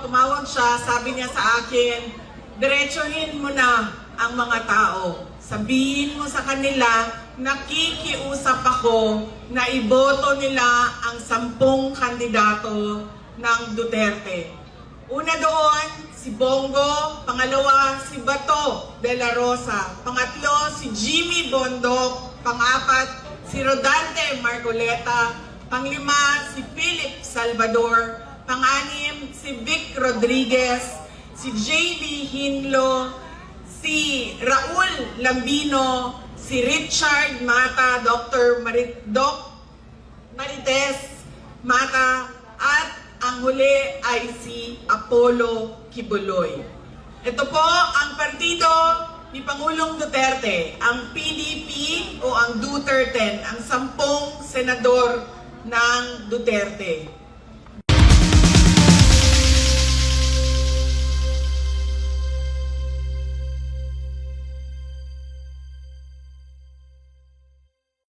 tumawag siya, sabi niya sa akin, diretsuhin mo na ang mga tao. Sabihin mo sa kanila, nakikiusap ako na iboto nila ang 10 kandidato ng Duterte. Una doon, si Bongo. Pangalawa, si Bato de la Rosa. Pangatlo, si Jimmy Bondoc. Pangapat, si Rodante Marcoleta. Panglima, si Philip Salvador. Panganim, si Vic Rodriguez. Si J.D. Hinlo. Si Raul Lambino. Si Richard Mata. Dr. Marites Mata. At ang huli ay si Apollo Kibuloy. Ito po ang partido ni Pangulong Duterte, ang PDP o ang Duterte, ang 10 senador ng Duterte.